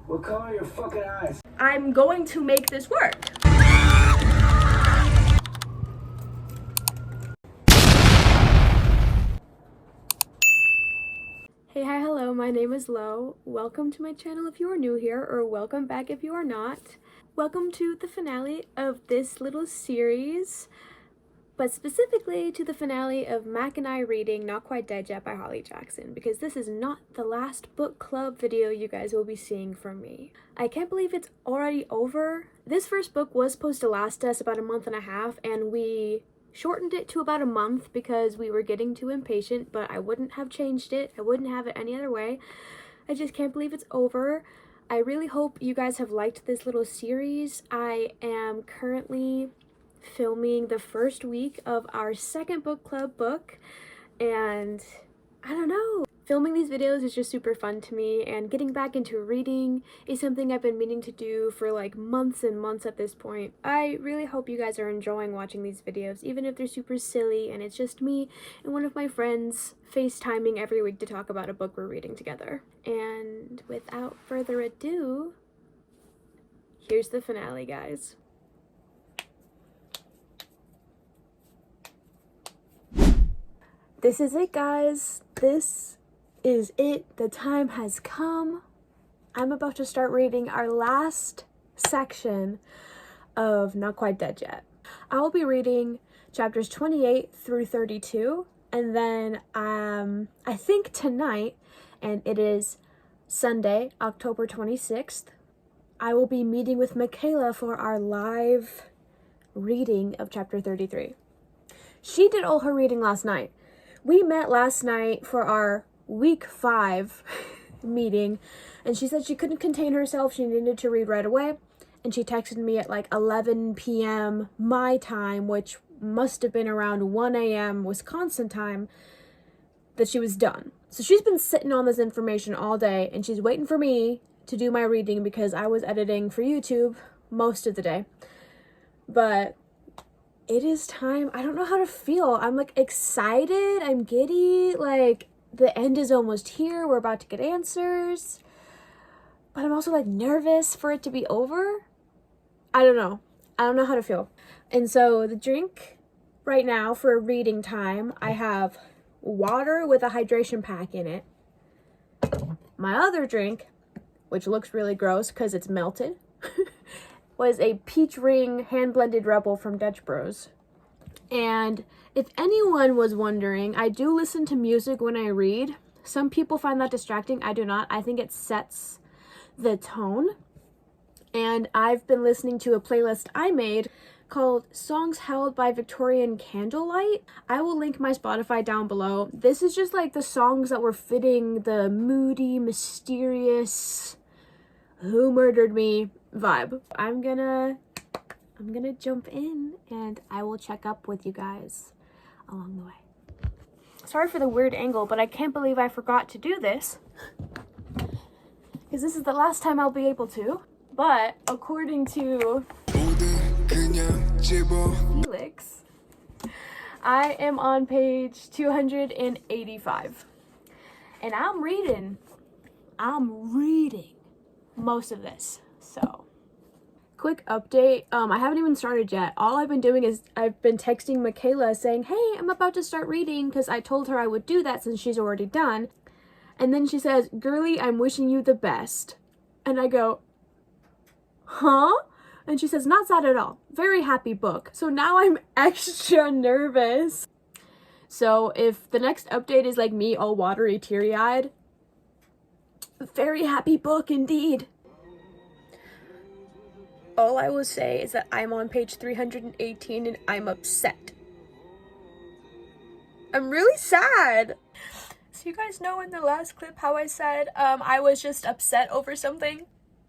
What color are your fucking eyes? I'm going to make this work. Hey, hi, hello, my name is Lo. Welcome to my channel if you are new here, or welcome back if you are not. Welcome to the finale of this little series, but specifically to the finale of Mac and I reading Not Quite Dead Yet by Holly Jackson, because this is not the last book club video you guys will be seeing from me. I can't believe it's already over. This first book was supposed to last us about a month and a half, and we shortened it to about a month because we were getting too impatient, but I wouldn't have changed it. I wouldn't have it any other way. I just can't believe it's over. I really hope you guys have liked this little series. I am currently filming the first week of our second book club book, and I don't know, filming these videos is just super fun to me, and getting back into reading is something I've been meaning to do for like months and months at this point. I really hope you guys are enjoying watching these videos, even if they're super silly and it's just me and one of my friends FaceTiming every week to talk about a book we're reading together. And without further ado, here's the finale, guys. This is it, guys. This is it. The time has come. I'm about to start reading our last section of Not Quite Dead Yet. I will be reading chapters 28 through 32, and then I think tonight, and it is Sunday, October 26th, I will be meeting with Macayla for our live reading of chapter 33. She did all her reading last night. We met last night for our week 5 meeting, and she said she couldn't contain herself. She needed to read right away, and she texted me at like 11 p.m. my time, which must have been around 1 a.m. Wisconsin time, that she was done. So she's been sitting on this information all day, and she's waiting for me to do my reading because I was editing for YouTube most of the day. But it is time. I don't know how to feel. I'm like excited. I'm giddy. Like the end is almost here. We're about to get answers. But I'm also like nervous for it to be over. I don't know. I don't know how to feel. And so the drink right now for reading time, I have water with a hydration pack in it. My other drink, which looks really gross because it's melted, was a peach ring hand-blended Rebel from Dutch Bros. And if anyone was wondering, I do listen to music when I read. Some people find that distracting. I do not. I think it sets the tone. And I've been listening to a playlist I made called Songs Held by Victorian Candlelight. I will link my Spotify down below. This is just like the songs that were fitting the moody, mysterious, who murdered me vibe. I'm gonna jump in, and I will check up with you guys along the way. Sorry for the weird angle, but I can't believe I forgot to do this, because this is the last time I'll be able to. But according to Felix, I am on page 285, and I'm reading most of this. So quick update, I haven't even started yet. All I've been doing is I've been texting Macayla saying, hey, I'm about to start reading, because I told her I would do that since she's already done. And then she says, girly, I'm wishing you the best. And I go, huh? And she says, not sad at all, very happy book. So now I'm extra nervous. So if the next update is like me all watery, teary-eyed, very happy book indeed. All I will say is that I'm on page 318 and I'm upset. I'm really sad. So you guys know in the last clip how I said I was just upset over something?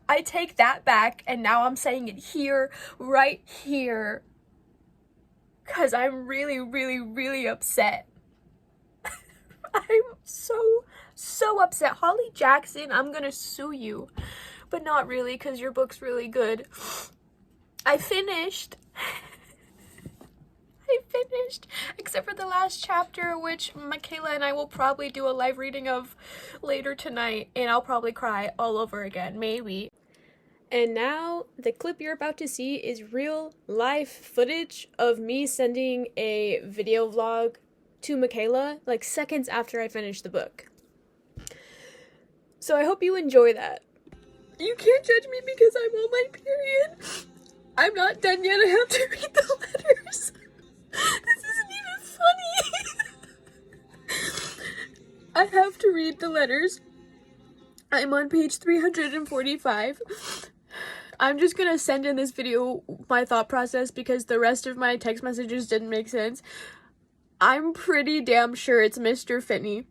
I take that back, and now I'm saying it here, right here, because I'm really, really, really upset. I'm so upset. Holly Jackson, I'm gonna sue you. But not really, because your book's really good. I finished I finished, except for the last chapter, which Macayla and I will probably do a live reading of later tonight, and I'll probably cry all over again, maybe. And now, the clip you're about to see is real life footage of me sending a video vlog to Macayla, like seconds after I finished the book. So I hope you enjoy that. You can't judge me because I'm on my period. I'm not done yet, I have to read the letters. This isn't even funny. I have to read the letters. I'm on page 345. I'm just gonna send in this video my thought process because the rest of my text messages didn't make sense. I'm pretty damn sure it's Mr. Finney.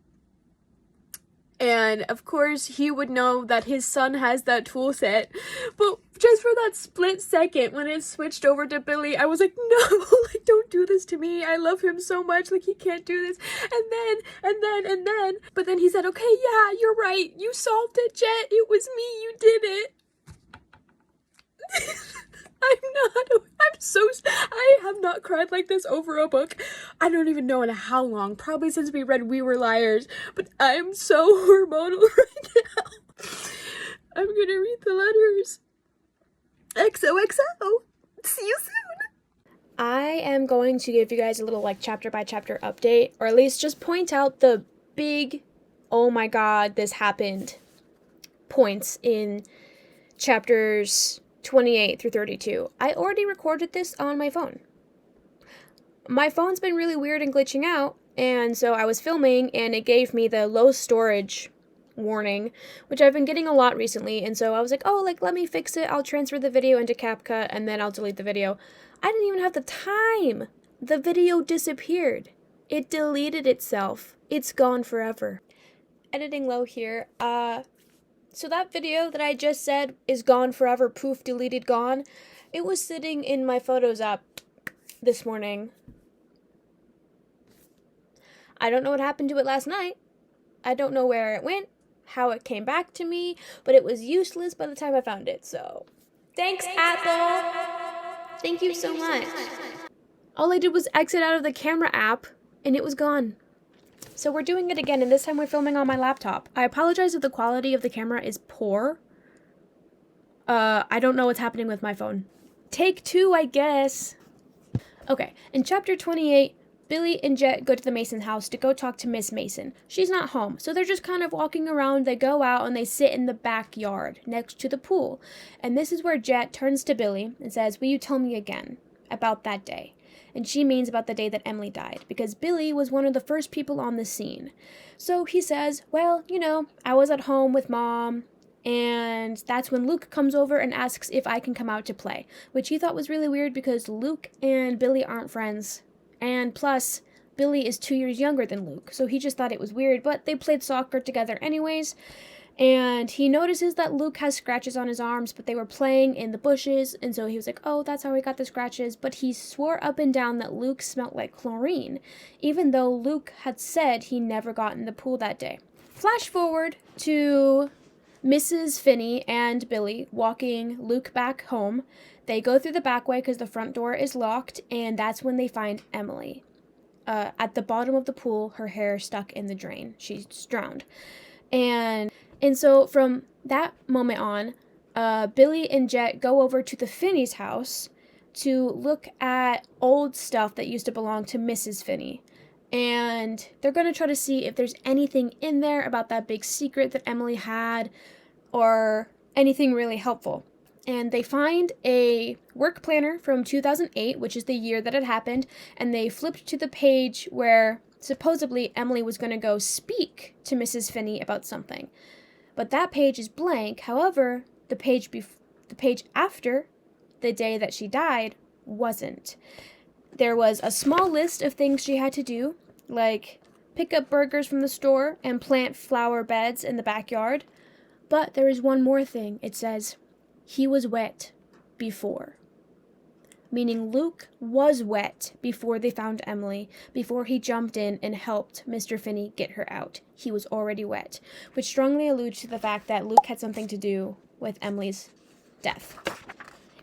And of course he would know that his son has that tool set, but just for that split second when it switched over to Billy, I was like, no, like, don't do this to me. I love him so much, like, he can't do this. And then, but then he said, okay, yeah, you're right. You solved it, Jet. It was me. You did it. I have not cried like this over a book. I don't even know in how long, probably since we read We Were Liars, but I'm so hormonal right now. I'm gonna read the letters. XOXO. See you soon. I am going to give you guys a little like chapter by chapter update, or at least just point out the big, oh my god, this happened points in chapters 28 through 32. I already recorded this on my phone. My phone's been really weird and glitching out, and so I was filming and it gave me the low storage warning, which I've been getting a lot recently, and so I was like, oh, like, let me fix it. I'll transfer the video into CapCut and then I'll delete the video. I didn't even have the time. The video disappeared. It deleted itself. It's gone forever. Editing low here. So that video that I just said is gone forever, poof, deleted, gone. It was sitting in my Photos app this morning. I don't know what happened to it last night. I don't know where it went, how it came back to me, but it was useless by the time I found it, so. Thanks, Apple! Thank you so much. All I did was exit out of the camera app, and it was gone. So we're doing it again, and this time we're filming on my laptop. I apologize if the quality of the camera is poor. I don't know what's happening with my phone. Take 2, I guess. Okay, in chapter 28, Billy and Jet go to the Mason house to go talk to Miss Mason. She's not home, so they're just kind of walking around. They go out and they sit in the backyard next to the pool. And this is where Jet turns to Billy and says, will you tell me again about that day? And she means about the day that Emily died, because Billy was one of the first people on the scene. So he says, well, you know, I was at home with Mom, and that's when Luke comes over and asks if I can come out to play, which he thought was really weird because Luke and Billy aren't friends, and plus, Billy is 2 years younger than Luke, so he just thought it was weird, but they played soccer together anyways. And he notices that Luke has scratches on his arms, but they were playing in the bushes, and so he was like, oh, that's how he got the scratches. But he swore up and down that Luke smelled like chlorine, even though Luke had said he never got in the pool that day. Flash forward to Mrs. Finney and Billy walking Luke back home. They go through the back way because the front door is locked, and that's when they find Emily. At the bottom of the pool, her hair stuck in the drain. She's drowned. And so from that moment on, Billy and Jet go over to the Finney's house to look at old stuff that used to belong to Mrs. Finney. And they're going to try to see if there's anything in there about that big secret that Emily had or anything really helpful. And they find a work planner from 2008, which is the year that it happened, and they flipped to the page where supposedly Emily was going to go speak to Mrs. Finney about something. But that page is blank. However, the page after the day that she died wasn't. There was a small list of things she had to do, like pick up burgers from the store and plant flower beds in the backyard. But there is one more thing. It says, he was wet before. Meaning Luke was wet before they found Emily, before he jumped in and helped Mr. Finney get her out. He was already wet, which strongly alludes to the fact that Luke had something to do with Emily's death.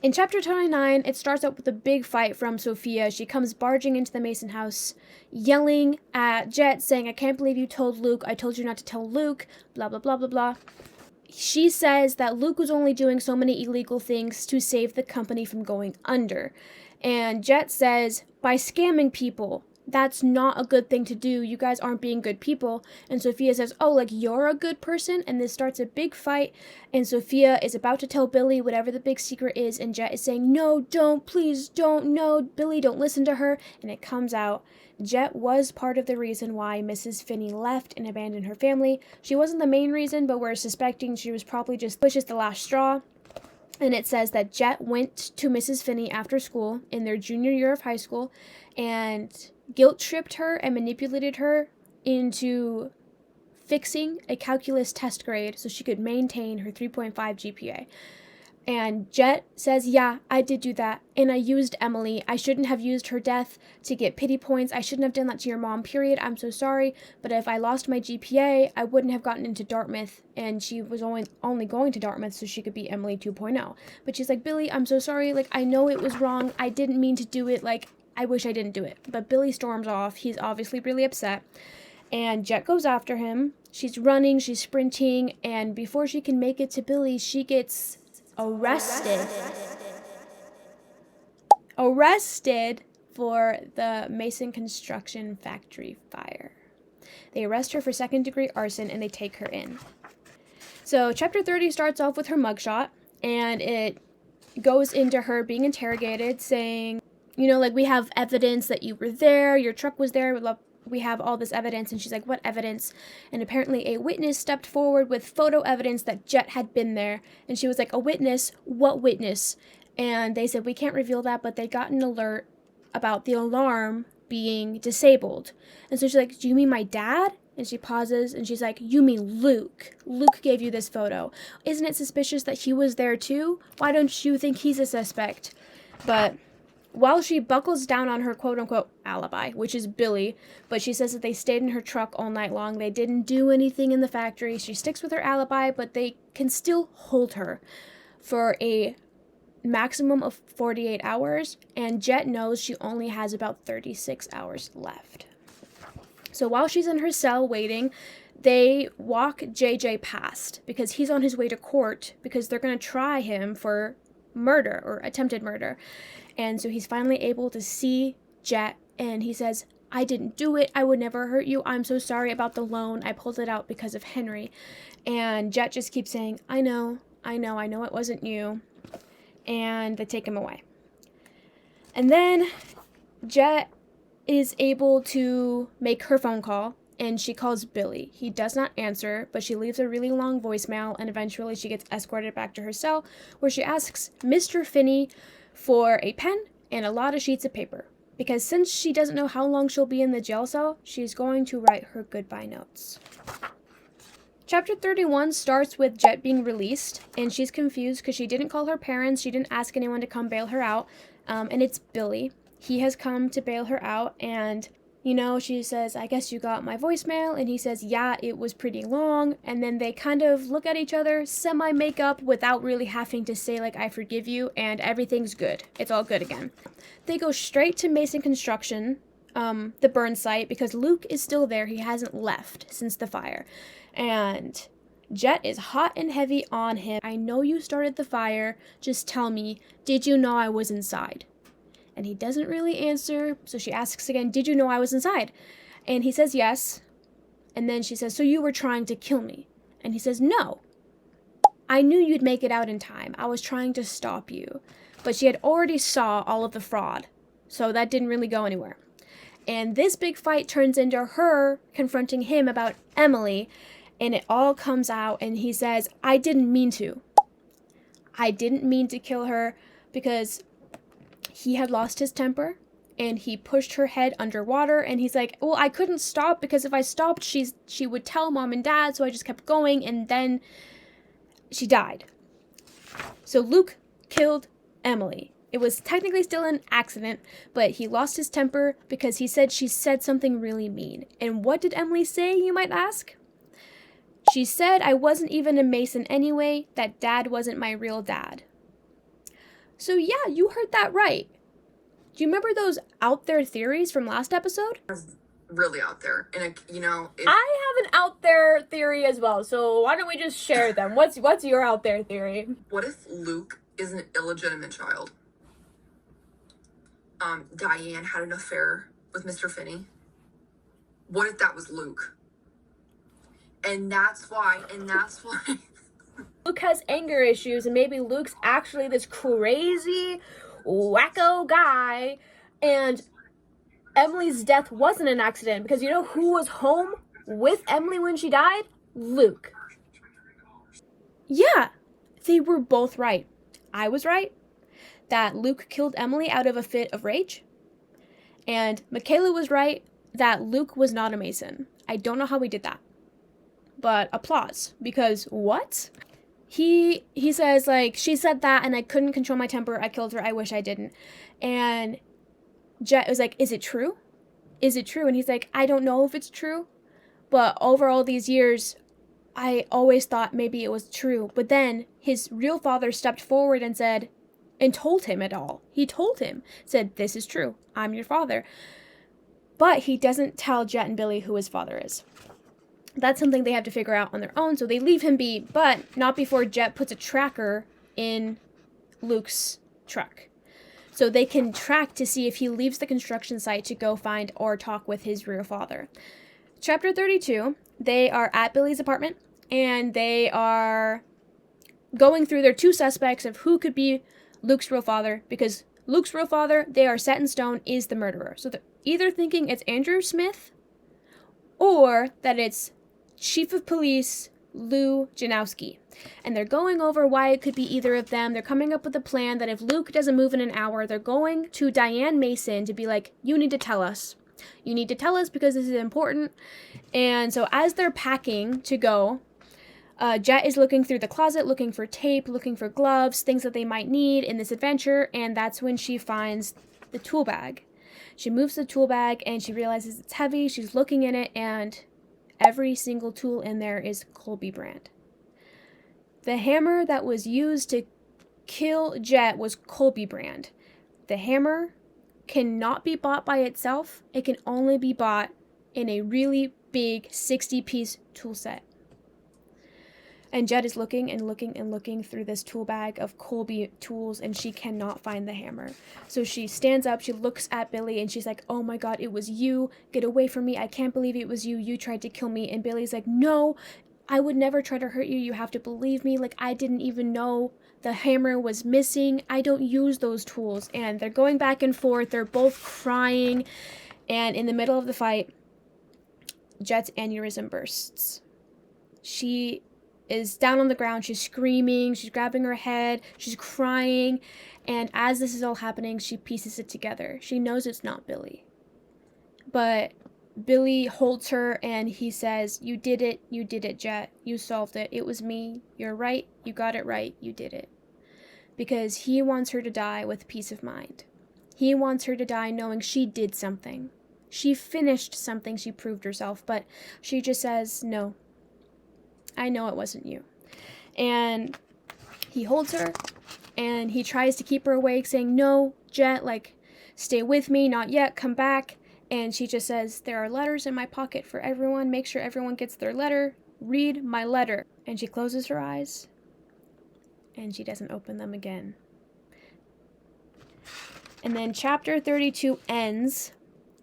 In chapter 29, it starts out with a big fight from Sophia. She comes barging into the Mason house, yelling at Jet, saying, I can't believe you told Luke. I told you not to tell Luke, blah, blah, blah, blah, blah. She says that Luke was only doing so many illegal things to save the company from going under. And Jet says, by scamming people, that's not a good thing to do. You guys aren't being good people. And Sophia says, oh, like you're a good person? And this starts a big fight. And Sophia is about to tell Billy whatever the big secret is. And Jet is saying, no, don't, please don't, no, Billy, don't listen to her. And it comes out. Jet was part of the reason why Mrs. Finney left and abandoned her family. She wasn't the main reason, but we're suspecting she was probably just the last straw. And it says that Jet went to Mrs. Finney after school in their junior year of high school and guilt-tripped her and manipulated her into fixing a calculus test grade so she could maintain her 3.5 GPA. And Jet says, yeah, I did do that, and I used Emily. I shouldn't have used her death to get pity points. I shouldn't have done that to your mom, period. I'm so sorry, but if I lost my GPA, I wouldn't have gotten into Dartmouth, and she was only going to Dartmouth so she could be Emily 2.0. But she's like, Billy, I'm so sorry. Like, I know it was wrong. I didn't mean to do it. Like, I wish I didn't do it. But Billy storms off. He's obviously really upset. And Jet goes after him. She's running, she's sprinting, and before she can make it to Billy, she gets arrested for the Mason construction factory fire. They arrest her for second-degree arson and they take her in. So chapter 30 starts off with her mugshot, and it goes into her being interrogated, saying, you know, like, we have evidence that you were there, your truck was there, we have all this evidence. And she's like, what evidence? And apparently a witness stepped forward with photo evidence that Jet had been there. And she was like, a witness? What witness? And they said, we can't reveal that, but they got an alert about the alarm being disabled. And so she's like, do you mean my dad? And she pauses and she's like, you mean Luke. Luke gave you this photo. Isn't it suspicious that he was there too? Why don't you think he's a suspect? But while she buckles down on her quote-unquote alibi, which is Billy, but she says that they stayed in her truck all night long. They didn't do anything in the factory. She sticks with her alibi, but they can still hold her for a maximum of 48 hours, and Jet knows she only has about 36 hours left. So while she's in her cell waiting, they walk JJ past because he's on his way to court because they're going to try him for murder or attempted murder. And so he's finally able to see Jet, and he says, I didn't do it. I would never hurt you. I'm so sorry about the loan. I pulled it out because of Henry. And Jet just keeps saying, I know it wasn't you. And they take him away. And then Jet is able to make her phone call, and she calls Billy. He does not answer, but she leaves a really long voicemail, and eventually she gets escorted back to her cell, where she asks Mr. Finney for a pen and a lot of sheets of paper, because since she doesn't know how long she'll be in the jail cell, she's going to write her goodbye notes. Chapter 31 starts with Jet being released, and she's confused because she didn't call her parents, she didn't ask anyone to come bail her out, and it's Billy. He has come to bail her out, and you know, she says, I guess you got my voicemail, and he says, yeah, it was pretty long, and then they kind of look at each other, semi-make up without really having to say, like, I forgive you, and everything's good. It's all good again. They go straight to Mason Construction, the burn site, because Luke is still there. He hasn't left since the fire, and Jet is hot and heavy on him. I know you started the fire. Just tell me, did you know I was inside? And he doesn't really answer, so she asks again, did you know I was inside? And he says yes. And then she says, so you were trying to kill me? And he says, no. I knew you'd make it out in time. I was trying to stop you. But she had already saw all of the fraud, so that didn't really go anywhere. And this big fight turns into her confronting him about Emily, and it all comes out, and he says, I didn't mean to. I didn't mean to kill her because he had lost his temper, and he pushed her head underwater, and he's like, well, I couldn't stop because if I stopped, she would tell mom and dad, so I just kept going, and then she died. So Luke killed Emily. It was technically still an accident, but he lost his temper because he said she said something really mean. And what did Emily say, you might ask? She said I wasn't even a Mason anyway, that dad wasn't my real dad. So yeah, you heard that right. Do you remember those out there theories from last episode? Really out there. And, I have an out there theory as well, so why don't we just share them? What's your out there theory? What if Luke is an illegitimate child? Diane had an affair with Mr. Finney. What if that was Luke? And that's why. Luke has anger issues, and maybe Luke's actually this crazy, wacko guy, and Emily's death wasn't an accident, because you know who was home with Emily when she died? Luke. Yeah, they were both right. I was right that Luke killed Emily out of a fit of rage, and Macayla was right that Luke was not a Mason. I don't know how he did that, but applause, because what? He says, like, she said that and I couldn't control my temper, I killed her, I wish I didn't. And Jet was like, is it true? Is it true? And he's like, I don't know if it's true, but over all these years, I always thought maybe it was true. But then his real father stepped forward and said, and told him it all. He told him, said, this is true, I'm your father. But he doesn't tell Jet and Billy who his father is. That's something they have to figure out on their own, so they leave him be, but not before Jet puts a tracker in Luke's truck. So they can track to see if he leaves the construction site to go find or talk with his real father. Chapter 32, they are at Billy's apartment, and they are going through their two suspects of who could be Luke's real father, because Luke's real father, they are set in stone, is the murderer. So they're either thinking it's Andrew Smith, or that it's Chief of Police Lou Janowski. And they're going over why it could be either of them. They're coming up with a plan that if Luke doesn't move in an hour, they're going to Diane Mason to be like, you need to tell us. You need to tell us because this is important. And so as they're packing to go, Jet is looking through the closet, looking for tape, looking for gloves, things that they might need in this adventure. And that's when she finds the tool bag. She moves the tool bag and she realizes it's heavy. She's looking in it, and every single tool in there is Colby brand. The hammer that was used to kill Jet was Colby brand. The hammer cannot be bought by itself. It can only be bought in a really big 60-piece tool set. And Jet is looking and looking and looking through this tool bag of Colby tools, and she cannot find the hammer. So she stands up, she looks at Billy, and she's like, oh my god, it was you. Get away from me. I can't believe it was you. You tried to kill me. And Billy's like, no, I would never try to hurt you. You have to believe me. Like, I didn't even know the hammer was missing. I don't use those tools. And they're going back and forth. They're both crying. And in the middle of the fight, Jet's aneurysm bursts. She is down on the ground, she's screaming, she's grabbing her head, she's crying, and as this is all happening, she pieces it together. She knows it's not Billy. But Billy holds her and he says, you did it, Jet. You solved it. It was me. You're right. You got it right. You did it. Because he wants her to die with peace of mind. He wants her to die knowing she did something. She finished something, she proved herself, but she just says, no, I know it wasn't you. And he holds her, and he tries to keep her awake, saying, no, Jet, like, stay with me, not yet, come back. And she just says, there are letters in my pocket for everyone. Make sure everyone gets their letter. Read my letter. And she closes her eyes, and she doesn't open them again. And then chapter 32 ends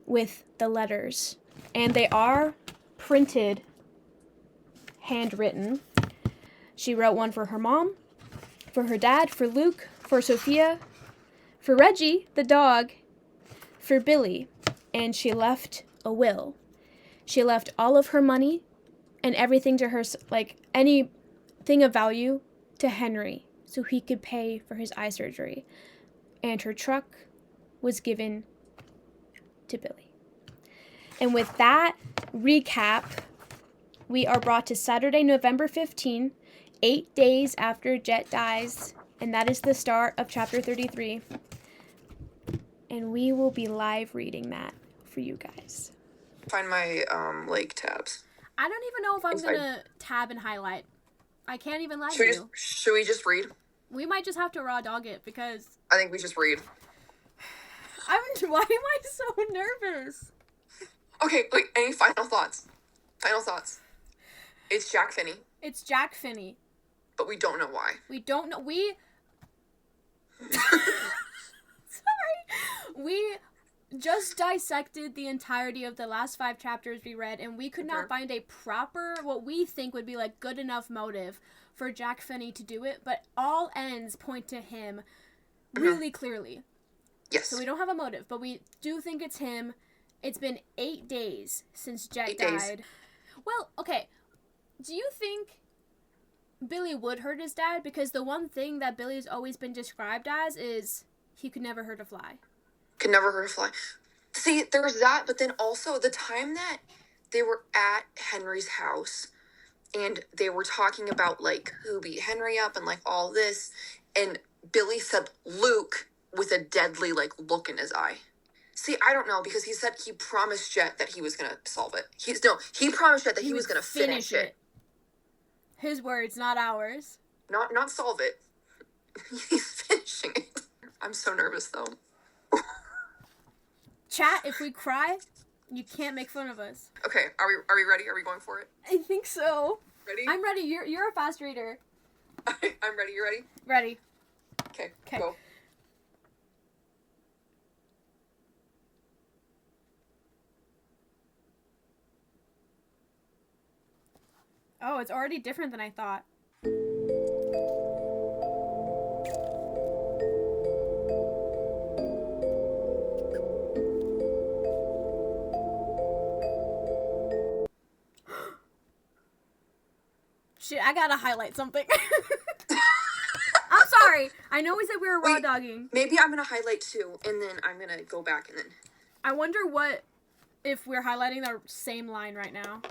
with the letters. And they are printed, handwritten. She wrote one for her mom, for her dad, for Luke, for Sophia, for Reggie, the dog, for Billy, and she left a will. She left all of her money and everything to her, like anything of value, to Henry so he could pay for his eye surgery. And her truck was given to Billy. And with that recap, we are brought to Saturday, November 15, 8 days after Jet dies, and that is the start of chapter 33. And we will be live reading that for you guys. Find my lake tabs. I don't even know if I'm going to tab and highlight. I can't even lie to you. Should we just read? We might just have to raw dog it because I think we just read. Why am I so nervous? Okay, wait, any final thoughts? Final thoughts. It's Jack Finney. It's Jack Finney. But we don't know why. We don't know. We just dissected the entirety of the last 5 chapters we read, and we could not find a proper, what we think would be like good enough motive for Jack Finney to do it, but all ends point to him really clearly. Yes. So we don't have a motive, but we do think it's him. It's been 8 days since Jet died. Well, okay. Do you think Billy would hurt his dad? Because the one thing that Billy's always been described as is he could never hurt a fly. Could never hurt a fly. See, there's that, but then also the time that they were at Henry's house and they were talking about, like, who beat Henry up and, like, all this, and Billy said Luke with a deadly, like, look in his eye. See, I don't know, because he said he promised Jet that he was going to solve it. He promised Jet that he was going to finish it. His words, not ours. Not solve it. He's finishing it. I'm so nervous, though. Chat, if we cry, you can't make fun of us. Okay, are we ready? Are we going for it? I think so. Ready? I'm ready. You're a fast reader. I'm ready. You ready? Ready. Okay, go. Oh, it's already different than I thought. Shit, I gotta highlight something. I'm sorry. I know we said we were raw dogging. Maybe I'm gonna highlight 2, and then I'm gonna go back and then. I wonder if we're highlighting the same line right now.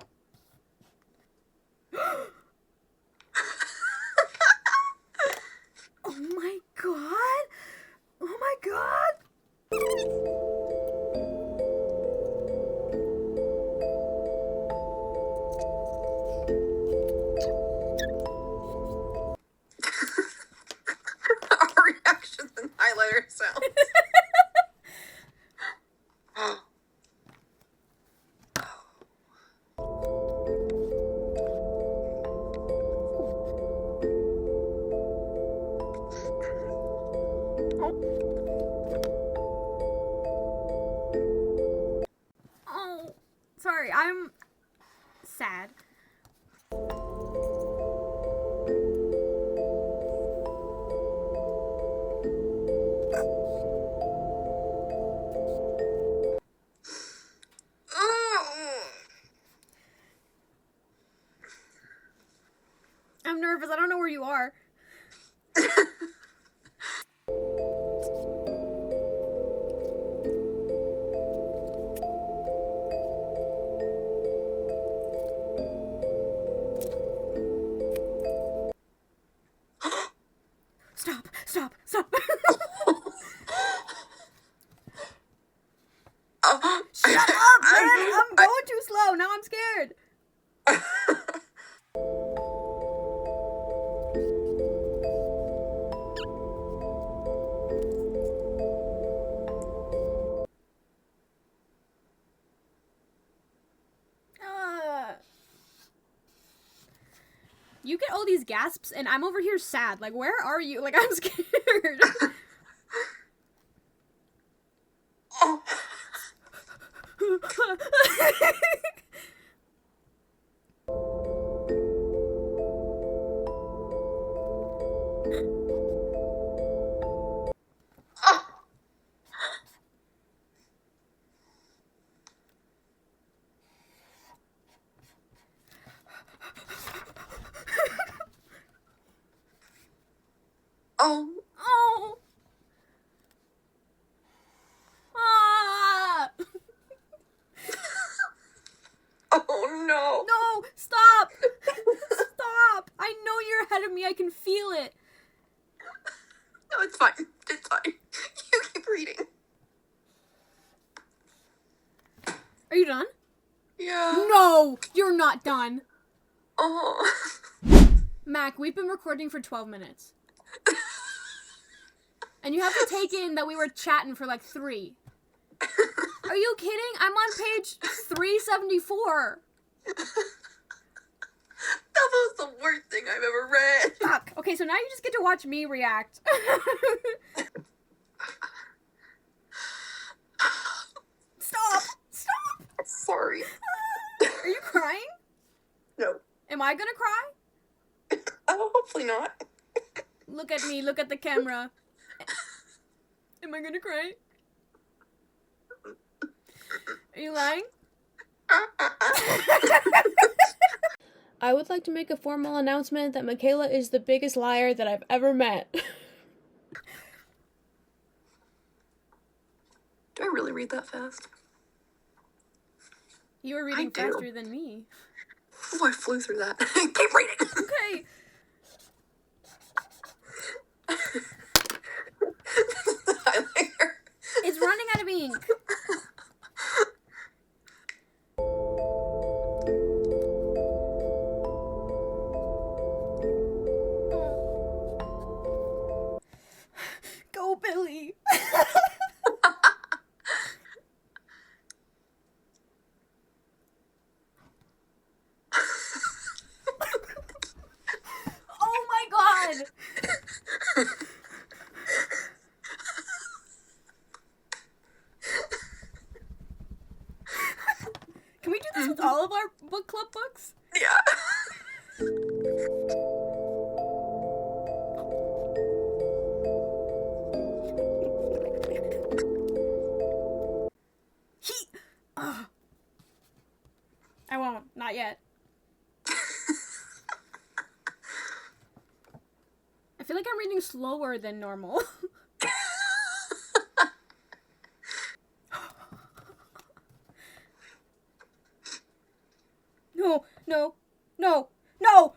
Oh my god! Oh my god! Our reactions and highlighter sounds. Oh, sorry, I'm sad. I'm nervous. I don't know where you are. Stop. Shut up, man! I'm going too slow. Now I'm scared. You get all these gasps, and I'm over here sad. Like, where are you? Like, I'm scared. Oh. Ah. Oh no. No, stop. Stop. I know you're ahead of me. I can feel it. No, it's fine. It's fine. You keep reading. Are you done? Yeah. No, you're not done. Oh. Mac, we've been recording for 12 minutes. And you have to take in that we were chatting for like 3. Are you kidding? I'm on page 374. That was the worst thing I've ever read. Fuck. Okay, so now you just get to watch me react. Stop. Sorry. Are you crying? No. Am I gonna cry? Oh, hopefully not. Look at me. Look at the camera. Am I gonna cry? Are you lying? I would like to make a formal announcement that Macayla is the biggest liar that I've ever met. Do I really read that fast? You were reading faster than me. Oh, I flew through that. Keep reading. Okay. It's running out of ink. Go, Billy. Oh my god. Can we do this with all of our book club books? Yeah. I won't. Not yet. I feel like I'm reading slower than normal. No, no, no, no!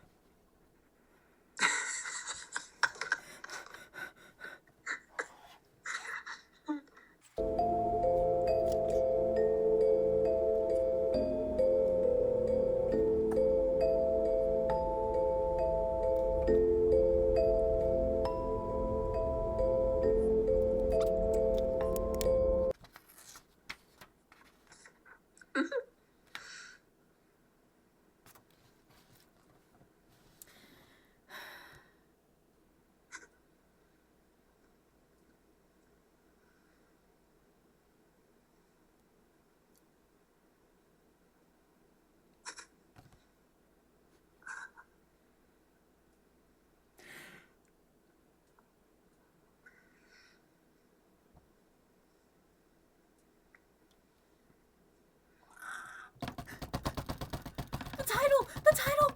The title!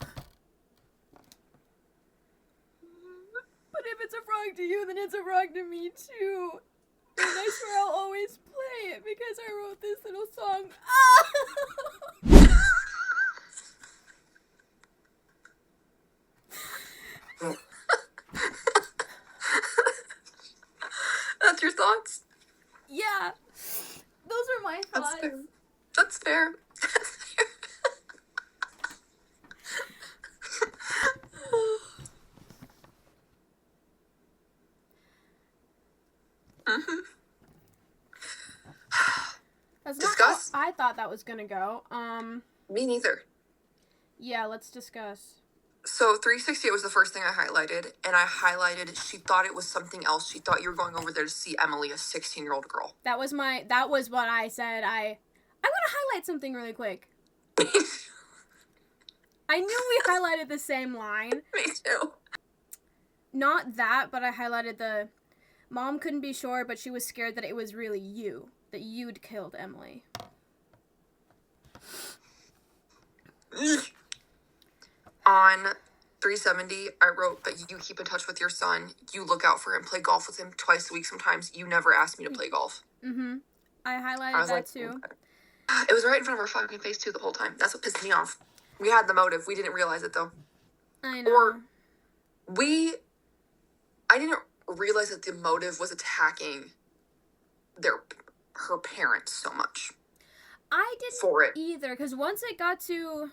But if it's a frog to you, then it's a frog to me too. And I swear I'll always play it because I wrote this little song. That's your thoughts? Yeah. Those are my thoughts. That's fair. That's Discuss? not how I thought that was gonna go. Me neither. Yeah, let's discuss. So 368 was the first thing I highlighted, and I highlighted she thought it was something else. She thought you were going over there to see Emily, a 16-year-old girl. That was what I said. I want to highlight something really quick. I knew we highlighted the same line. Me too. Not that, but I highlighted the mom couldn't be sure, but she was scared that it was really you, that you'd killed Emily. On 370, I wrote that you keep in touch with your son. You look out for him, play golf with him twice a week sometimes. You never asked me to play golf. Mm-hmm. I highlighted that too. It was right in front of our fucking face too the whole time. That's what pissed me off. We had the motive. We didn't realize it though. I know. Or I didn't realize that the motive was attacking her parents so much. I didn't for it either, because once it got to...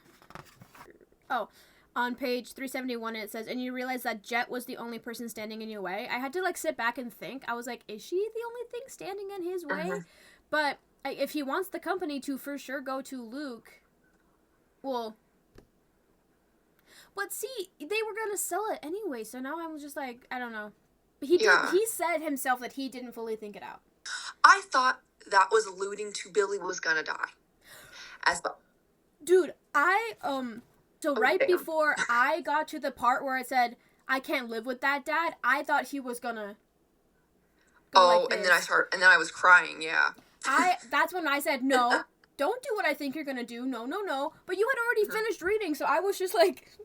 On page 371, it says, and you realize that Jet was the only person standing in your way. I had to, like, sit back and think. I was like, is she the only thing standing in his way? Mm-hmm. But if he wants the company to for sure go to Luke, well... But see, they were going to sell it anyway, so now I'm just like, I don't know. But he said himself that he didn't fully think it out. I thought that was alluding to Billy was gonna die. As well. Dude, before I got to the part where it said, I can't live with that, Dad, I thought he was gonna go like this. And then I was crying, yeah. That's when I said, no, don't do what I think you're gonna do, no. But you had already finished reading, so I was just like,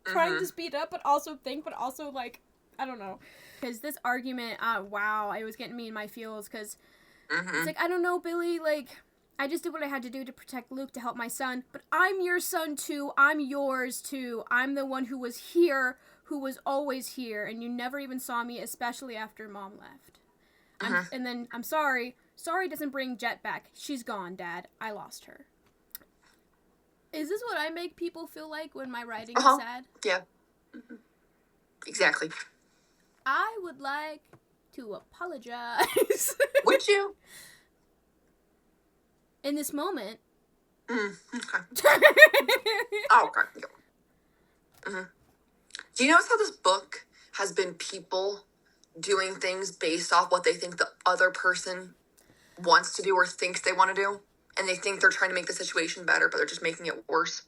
trying to speed up, but also think, but also like, I don't know. Because this argument, wow, it was getting me in my feels, because it's like, I don't know, Billy, like... I just did what I had to do to protect Luke, to help my son, but I'm your son too, I'm yours too, I'm the one who was here, who was always here, and you never even saw me, especially after Mom left. And then, I'm sorry doesn't bring Jet back, she's gone, Dad, I lost her. Is this what I make people feel like when my writing is sad? Yeah. Exactly. I would like to apologize. Would you? In this moment. Okay. Oh, okay. Do you notice how this book has been people doing things based off what they think the other person wants to do or thinks they want to do? And they think they're trying to make the situation better, but they're just making it worse.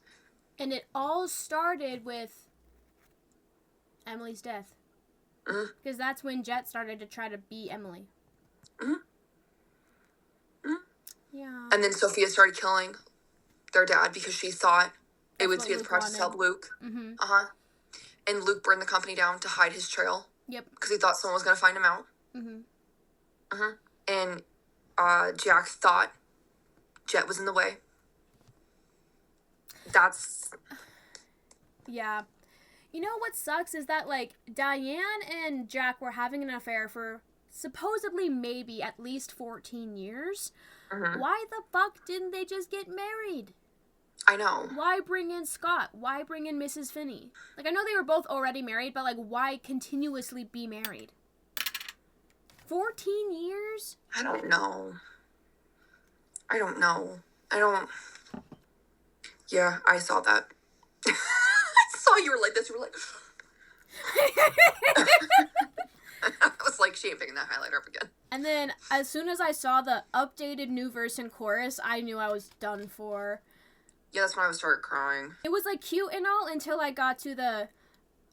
And it all started with Emily's death. Because that's when Jet started to try to be Emily. Yeah. And then Sophia started killing their dad because she thought it would be the process to help Luke. And Luke burned the company down to hide his trail. Yep. Because he thought someone was going to find him out. And Jack thought Jet was in the way. That's... Yeah. You know what sucks is that, like, Diane and Jack were having an affair for supposedly maybe at least 14 years. Why the fuck didn't they just get married? I know. Why bring in Scott? Why bring in Mrs. Finney? Like, I know they were both already married, but, like, why continuously be married? 14 years? I don't know. Yeah, I saw that. I saw you were like this. You were like... I was like, she ain't picking that highlighter up again. And then, as soon as I saw the updated new verse and chorus, I knew I was done for. Yeah, that's when I started crying. It was, like, cute and all until I got to the,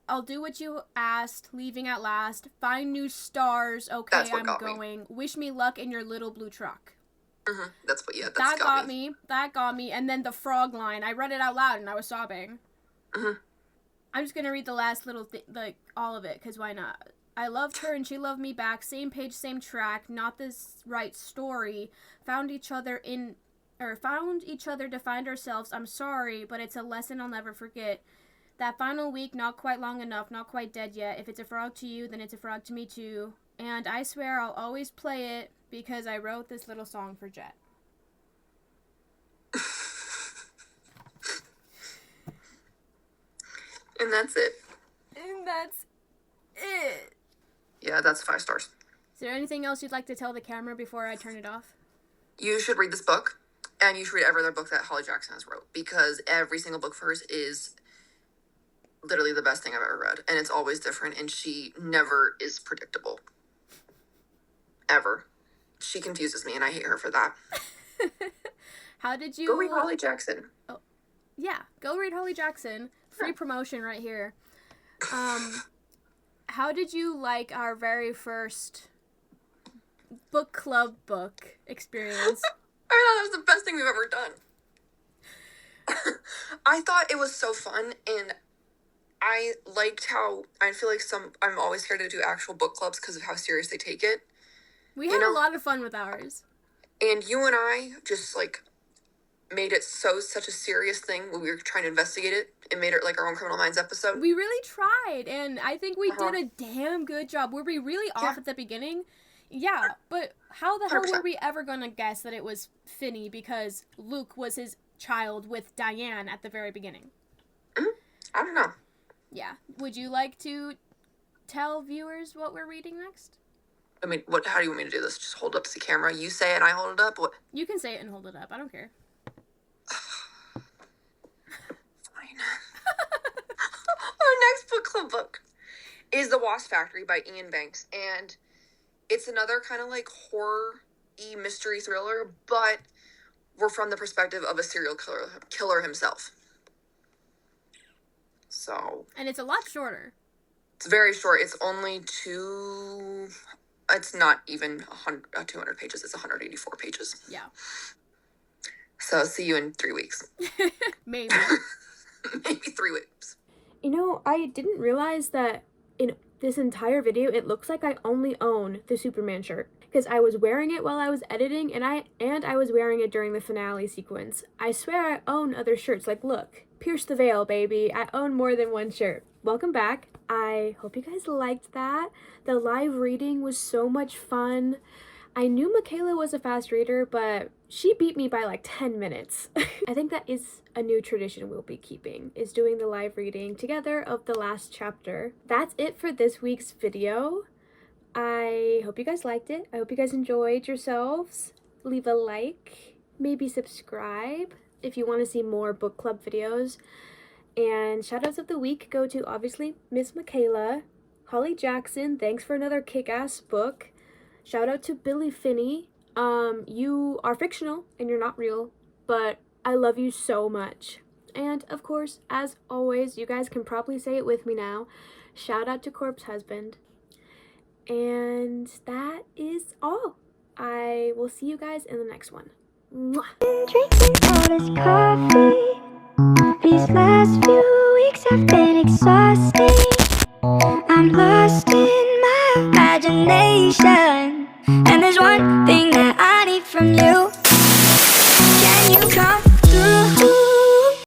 I'll do what you asked, leaving at last, find new stars, okay, I'm going, wish me luck in your little blue truck. That got me, and then the frog line, I read it out loud and I was sobbing. I'm just gonna read the last little like, all of it, because why not? I loved her and she loved me back, same page, same track, not this right story, found each other to find ourselves, I'm sorry, but it's a lesson I'll never forget. That final week, not quite long enough, not quite dead yet, if it's a frog to you, then it's a frog to me too, and I swear I'll always play it, because I wrote this little song for Jet. And that's it. Yeah, that's 5 stars. Is there anything else you'd like to tell the camera before I turn it off? You should read this book, and you should read every other book that Holly Jackson has wrote, because every single book of hers is literally the best thing I've ever read, and it's always different, and she never is predictable. Ever. She confuses me, and I hate her for that. How did you... Go read Holly Jackson. Oh, yeah, go read Holly Jackson. Free promotion right here. How did you like our very first book club book experience? I thought that was the best thing we've ever done. I thought it was so fun, and I liked how, I feel like I'm always scared to do actual book clubs because of how serious they take it. We had a lot of fun with ours. And you and I just, like, made it such a serious thing when we were trying to investigate it. It made it like our own Criminal Minds episode. We really tried, and I think we did a damn good job. Were we really off at the beginning? Yeah, but how the hell 100%. were we ever gonna guess that it was Finney because Luke was his child with Diane at the very beginning? I don't know. Yeah. Would you like to tell viewers what we're reading next? I mean, how do you want me to do this? Just hold up to the camera. You say it and I hold it up? What? You can say it and hold it up. I don't care. Fine. Our next book club book is The Wasp Factory by Ian Banks. And it's another kind of like horror-y mystery thriller, but we're from the perspective of a serial killer himself. So. And it's a lot shorter. It's very short. It's only it's not even 200 pages. It's 184 pages. Yeah. So see you in 3 weeks. Maybe. Maybe 3 weeks. You know, I didn't realize that in this entire video, it looks like I only own the Superman shirt. Because I was wearing it while I was editing, and I was wearing it during the finale sequence. I swear I own other shirts. Like, look, pierce the veil, baby. I own more than one shirt. Welcome back. I hope you guys liked that. The live reading was so much fun. I knew Macayla was a fast reader, but she beat me by like 10 minutes. I think that is a new tradition we'll be keeping, is doing the live reading together of the last chapter. That's it for this week's video. I hope you guys liked it. I hope you guys enjoyed yourselves. Leave a like, maybe subscribe if you want to see more book club videos. And shoutouts of the week go to, obviously, Miss Macayla, Holly Jackson, thanks for another kick-ass book. Shout out to Billy Finney. You are fictional and you're not real, but I love you so much. And of course, as always, you guys can probably say it with me now. Shout out to Corpse Husband. And that is all. I will see you guys in the next one. Mwah. Drinking all this coffee. These last few weeks have been exhausting. I'm lost in my imagination, and there's one thing